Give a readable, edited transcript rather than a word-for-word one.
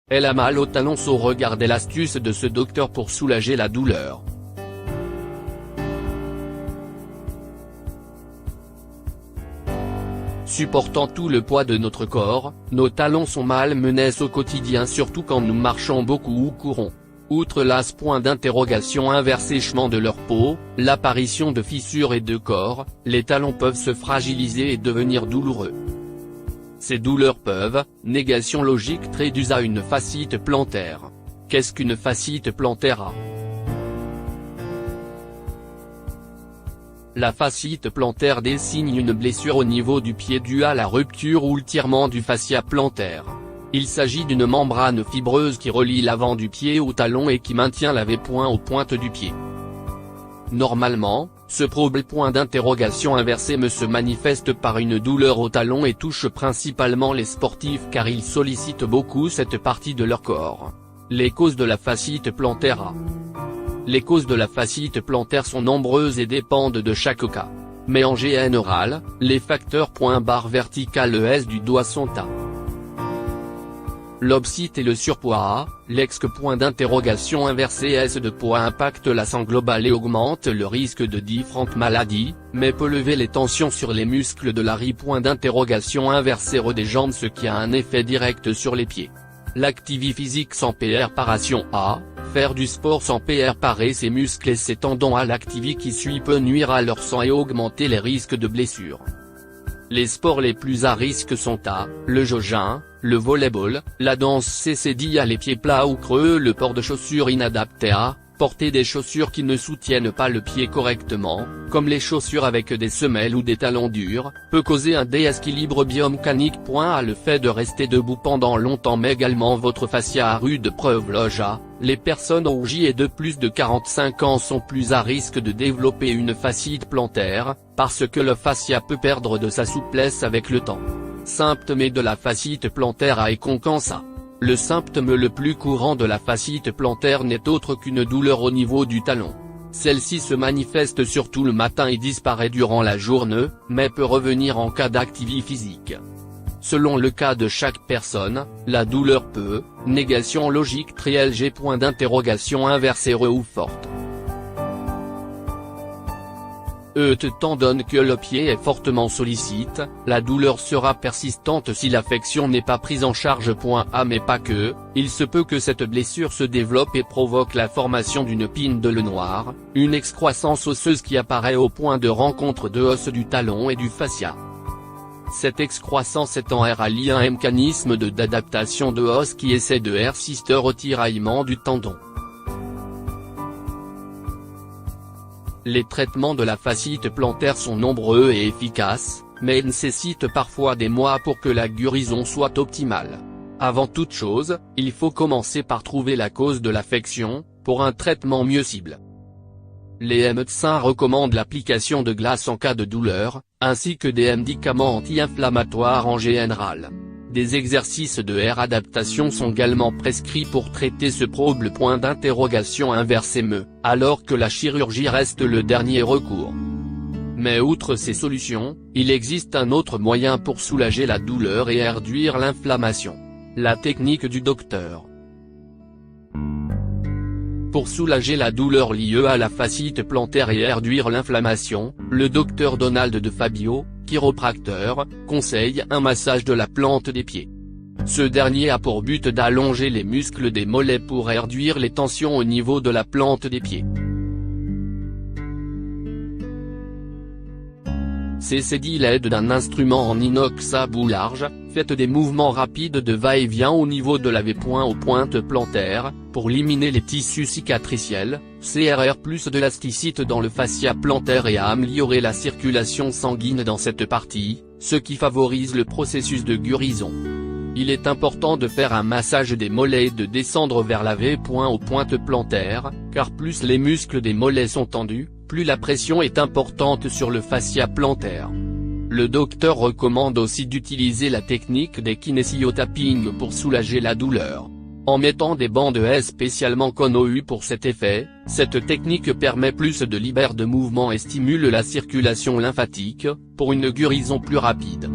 Elle a mal au talon. Regardez l'astuce de ce docteur pour soulager la douleur. Supportant tout le poids de notre corps, nos talons sont malmenés au quotidien, surtout quand nous marchons beaucoup ou courons. Outre l'as point d'interrogation inversement de leur peau, l'apparition de fissures et de corps, les talons peuvent se fragiliser et devenir douloureux. Ces douleurs peuvent, négation logique, traduire à une fasciite plantaire. Qu'est-ce qu'une fasciite plantaire? La fasciite plantaire désigne une blessure au niveau du pied due à la rupture ou l'étirement du fascia plantaire. Il s'agit d'une membrane fibreuse qui relie l'avant du pied au talon et qui maintient l'avant-point aux pointes du pied. Normalement, ce problème point d'interrogation inversé se manifeste par une douleur au talon et touche principalement les sportifs car ils sollicitent beaucoup cette partie de leur corps. Les causes de la fasciite plantaire. Les causes de la fasciite plantaire sont nombreuses et dépendent de chaque cas. Mais en général, les facteurs _vertical ES du doigt sont à l'obésité et le surpoids, point d'interrogation inversé S de poids impacte la santé globale et augmente le risque de différentes maladies, mais peut lever les tensions sur les muscles de l'arrêt point d'interrogation inversé des jambes, ce qui a un effet direct sur les pieds. L'activité physique sans préparation A, faire du sport sans préparer ses muscles et ses tendons à l'activité qui suit peut nuire à leur sang et augmenter les risques de blessures. Les sports les plus à risque sont le jogging, le volleyball, la danse CCD à les pieds plats ou creux, le port de chaussures inadaptées porter des chaussures qui ne soutiennent pas le pied correctement, comme les chaussures avec des semelles ou des talons durs, peut causer un déséquilibre biomécanique. Le fait de rester debout pendant longtemps mais également votre fascia à rude preuve loja. Les personnes âgées et de plus de 45 ans sont plus à risque de développer une fasciite plantaire, parce que le fascia peut perdre de sa souplesse avec le temps. Symptômes de la fasciite plantaire et concansa. Le symptôme le plus courant de la fasciite plantaire n'est autre qu'une douleur au niveau du talon. Celle-ci se manifeste surtout le matin et disparaît durant la journée, mais peut revenir en cas d'activité physique. Selon le cas de chaque personne, la douleur peut, négation logique triLG point d'interrogation inversé ou forte. Étant donné que le pied est fortement sollicité, la douleur sera persistante si l'affection n'est pas prise en charge. Mais pas que, il se peut que cette blessure se développe et provoque la formation d'une pine de le noir, une excroissance osseuse qui apparaît au point de rencontre de os du talon et du fascia. Cette excroissance étant liée à un mécanisme d'adaptation de os qui essaie de résister au tiraillement du tendon. Les traitements de la fasciite plantaire sont nombreux et efficaces, mais nécessitent parfois des mois pour que la guérison soit optimale. Avant toute chose, il faut commencer par trouver la cause de l'affection, pour un traitement mieux ciblé. Les médecins recommandent l'application de glace en cas de douleur, ainsi que des médicaments anti-inflammatoires en général. Des exercices de réadaptation sont également prescrits pour traiter ce problème point d'interrogation inversé alors que la chirurgie reste le dernier recours. Mais outre ces solutions, il existe un autre moyen pour soulager la douleur et réduire l'inflammation. La technique du docteur. Pour soulager la douleur liée à la fasciite plantaire et réduire l'inflammation, le docteur Donald de Fabio, chiropracteur, conseille un massage de la plante des pieds. Ce dernier a pour but d'allonger les muscles des mollets pour réduire les tensions au niveau de la plante des pieds. CCD l'aide d'un instrument en inox à bout large, faites des mouvements rapides de va-et-vient au niveau de l'avant-point aux pointes plantaires, pour éliminer les tissus cicatriciels, CRR plus d'élasticité dans le fascia plantaire et à améliorer la circulation sanguine dans cette partie, ce qui favorise le processus de guérison. Il est important de faire un massage des mollets et de descendre vers l'avant-point aux pointes plantaires, car plus les muscles des mollets sont tendus, plus la pression est importante sur le fascia plantaire. Le docteur recommande aussi d'utiliser la technique des kinésiotapping pour soulager la douleur. En mettant des bandes spécialement connues pour cet effet, cette technique permet plus de libérer de mouvements et stimule la circulation lymphatique, pour une guérison plus rapide.